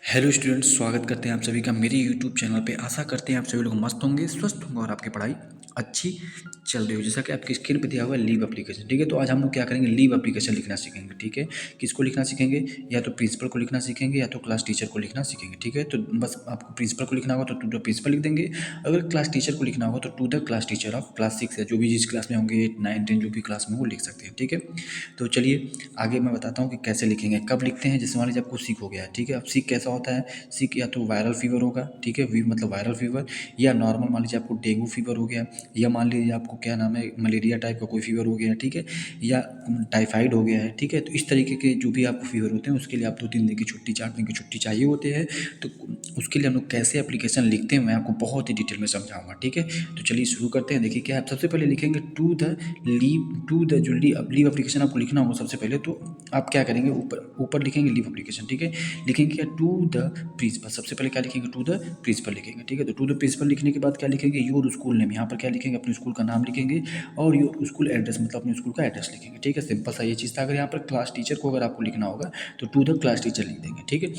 Hello students, स्वागत करते हैं आप सभी का मेरे यूट्यूब चैनल पे। आशा करते हैं आप सभी लोग मस्त होंगे, स्वस्थ होंगे और आपकी पढ़ाई अच्छी चल रही हो। जैसा कि आपकी स्क्रीन पे दिया हुआ है लीव एप्लीकेशन, ठीक है। तो आज हम लोग क्या करेंगे, लीव एप्लीकेशन लिखना सीखेंगे, ठीक है। किसको लिखना सीखेंगे, या तो प्रिंसिपल को लिखना सीखेंगे या तो क्लास टीचर को लिखना सीखेंगे, ठीक है। तो बस आपको प्रिंसिपल को लिखना होगा तो टू द प्रिंसिपल लिख देंगे। अगर क्लास टीचर को लिखना होगा तो to the class teacher of class 6 है, जो भी जिस क्लास में होंगे 8, 9, 10 जो भी क्लास में वो लिख सकते हैं, ठीक है। तो चलिए आगे मैं बताता हूँ कि कैसे लिखेंगे, कब लिखते हैं। जैसे मान लीजिए आपको सीख हो गया है, ठीक है। अब सीख कैसा होता है, सीख या तो वायरल फीवर होगा, ठीक है, वी मतलब वायरल फीवर, या नॉर्मल मान लीजिए आपको डेंगू फीवर हो गया, या मान लीजिए आपको क्या नाम है मलेरिया टाइप का कोई फीवर हो गया, ठीक है, या टाइफाइड हो गया है, ठीक है। तो इस तरीके के जो भी आपको फीवर होते हैं उसके लिए आप 2-3 दिन की छुट्टी, 4 दिन की छुट्टी चाहिए होते हैं। तो उसके लिए हम लोग कैसे एप्लीकेशन लिखते हैं मैं आपको बहुत ही डिटेल में समझाऊंगा, ठीक है। तो चलिए शुरू करते हैं। देखिए क्या आप सबसे पहले लिखेंगे टू द जो लीव एप्लीकेशन आपको लिखना होगा सबसे पहले। तो आप क्या करेंगे, ऊपर ऊपर लिखेंगे लीव एप्लीकेशन, ठीक है। लिखेंगे क्या, टू द प्रिंसिपल। सबसे पहले क्या लिखेंगे, टू द प्रिंसिपल लिखेंगे, ठीक है। तो टू द प्रिंसिपल लिखने के बाद क्या लिखेंगे, योर स्कूल नेम। यहाँ पर क्या लिखेंगे, अपने स्कूल का नाम लिखेंगे और योर स्कूल एड्रेस मतलब अपने स्कूल का एड्रेस लिखेंगे, ठीक है। सिंपल सा ये चीज़ था। अगर यहाँ पर क्लास टीचर को अगर आपको लिखना होगा तो टू द क्लास टीचर लिख देंगे, ठीक है।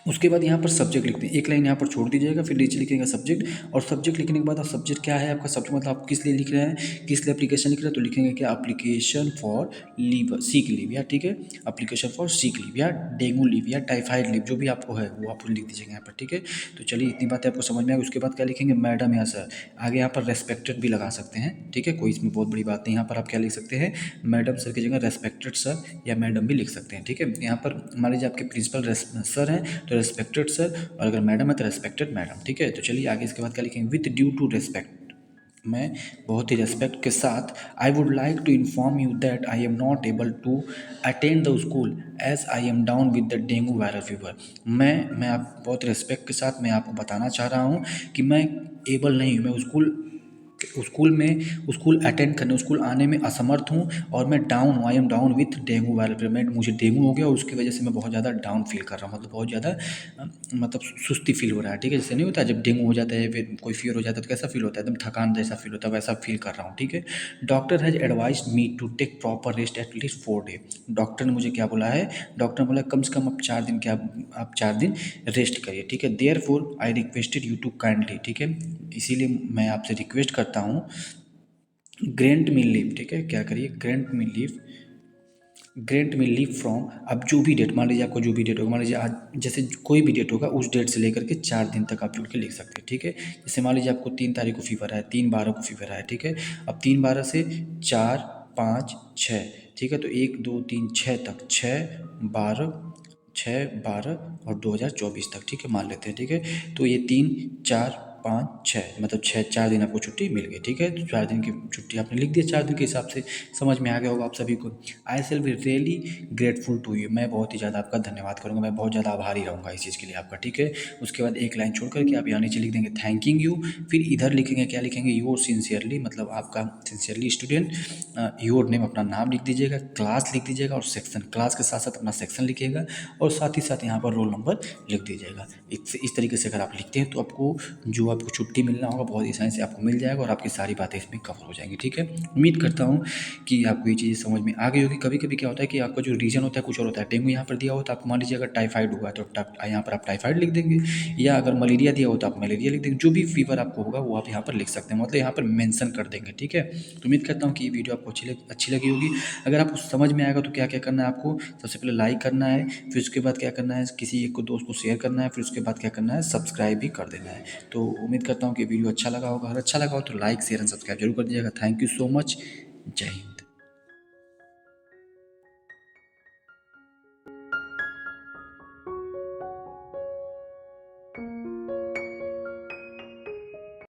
उसके बाद यहाँ पर सब्जेक्ट लिखते हैं, एक लाइन यहाँ पर छोड़ दीजिएगा, फिर नीचे लिखिएगा सब्जेक्ट। और सब्जेक्ट लिखने के बाद आप सब्जेक्ट क्या है आपका सब्जेक्ट, मतलब आप किस लिए लिख रहे हैं, किस लिए एप्लीकेशन लिख रहे हैं। तो लिखेंगे क्या, application for leave, seek leave, या ठीक है, एप्लीकेशन फॉर सीक लीव या डेंगू लीव या टाइफाइड लीव, जो भी आपको है वो आप लिख दीजिएगा यहाँ पर, ठीक है। तो चलिए इतनी बातें आपको समझ में आ गई। उसके बाद क्या लिखेंगे, मैडम या सर। आगे यहाँ पर रेस्पेक्टेड भी लगा सकते हैं, ठीक है, कोई इसमें बहुत बड़ी बात नहीं। यहाँ पर आप क्या लिख सकते हैं, मैडम सर की जगह रेस्पेक्टेड सर या मैडम भी लिख सकते हैं, ठीक है। यहाँ पर मान लीजिए आपके प्रिंसिपल सर हैं तो रेस्पेक्टेड सर, और अगर मैडम है तो रेस्पेक्टेड मैडम, ठीक है। तो चलिए आगे इसके बाद क्या लिखेंगे, विथ ड्यू टू रेस्पेक्ट। मैं बहुत ही रेस्पेक्ट के साथ, I would like to inform you that I am not able to attend the school as I am down with the dengue viral fever. मैं आप बहुत रेस्पेक्ट के साथ मैं आपको बताना चाह रहा हूँ कि मैं एबल नहीं हूँ, मैं स्कूल अटेंड करने, स्कूल आने में असमर्थ हूँ, और मैं डाउन हूँ, आई am down with dengue viral fever. मैं मुझे डेंगू हो गया और उसकी वजह से मैं बहुत ज़्यादा डाउन फील कर रहा हूँ, मतलब बहुत ज़्यादा मतलब सुस्ती फील हो रहा है, ठीक है। जैसे नहीं होता जब डेंगू हो जाता है फिर कोई फीवर हो जाता है तो कैसा फील होता है, एकदम थकान जैसा फील होता है, वैसा फील कर रहा हूँ, ठीक है। Doctor has advise me to take proper rest at least 4 day. Doctor ने मुझे क्या बोला है, डॉक्टर ने बोला कम से कम आप 4 दिन क्या, आप 4 दिन रेस्ट करिए, ठीक है। Therefore I requested you to kindly, ठीक है, इसीलिए मैं आपसे रिक्वेस्ट करता हूँ, ग्रेंट मी लीव, ठीक है, क्या करिए, ग्रेंट मी लीव फ्रॉम। अब जो भी डेट, मान लीजिए आपको जो भी डेट होगा, मान लीजिए आज जैसे कोई भी डेट होगा उस डेट से लेकर के 4 दिन तक आप जुड़ के लिख सकते हैं, ठीक है। जैसे मान लीजिए आपको 3 तारीख को फीवर है, 3/12 को फीवर है, ठीक है। अब 3/12 से 4, 5, 6, ठीक है। तो 1, 2, 3, 6 तक, 6, 12 और 2024 तक, ठीक है, मान लेते हैं, ठीक है। तो ये 3, 4, 5, 6 मतलब 4 दिन आपको छुट्टी मिल गई, ठीक है। तो 4 दिन की छुट्टी आपने लिख दिया 4 दिन के हिसाब से, समझ में आ गया होगा आप सभी को। I shall be really grateful to you, मैं बहुत ही ज़्यादा आपका धन्यवाद करूँगा, मैं बहुत ज़्यादा आभारी रहूँगा इस चीज़ के लिए आपका, ठीक है। उसके बाद एक लाइन छोड़ करके आप यहाँ नीचे लिख देंगे थैंकिंग यू। फिर इधर लिखेंगे क्या लिखेंगे, योर सिंसियरली, मतलब आपका सिंसियरली स्टूडेंट, योर नेम अपना नाम लिख दीजिएगा, क्लास लिख दीजिएगा और सेक्शन, क्लास के साथ साथ अपना सेक्शन लिखिएगा, और साथ ही साथ यहाँ पर रोल नंबर लिख दीजिएगा। इस तरीके से अगर आप लिखते हैं तो आपको छुट्टी मिलना होगा बहुत आसानी से आपको मिल जाएगा, और आपकी सारी बातें इसमें कवर हो जाएंगी, ठीक है। उम्मीद करता हूँ कि आपको ये चीज़ें समझ में आ गई होगी। कभी कभी क्या होता है कि आपका जो रीजन होता है कुछ और होता है, डेंगू यहाँ पर दिया हो तो आप मान लीजिए अगर टाइफाइड हुआ है तो यहाँ पर आप टाइफाइड लिख देंगे, या अगर मलेरिया दिया हो तो आप मलेरिया लिख देंगे, जो भी फीवर आपको होगा वो आप यहाँ पर लिख सकते हैं, मतलब यहाँ पर मेंशन कर देंगे, ठीक है। तो उम्मीद करता हूँ कि ये वीडियो आपको अच्छी लगी होगी। अगर आपको समझ में आएगा तो क्या क्या करना है आपको, सबसे पहले लाइक करना है, फिर उसके बाद क्या करना है, किसी एक को दोस्त को शेयर करना है, फिर उसके बाद क्या करना है, सब्सक्राइब भी कर देना है। तो उम्मीद करता हूँ कि वीडियो अच्छा लगा होगा, अगर अच्छा लगा हो तो लाइक शेयर एंड सब्सक्राइब जरूर कर दीजिएगा। थैंक यू सो मच, जय हिंद।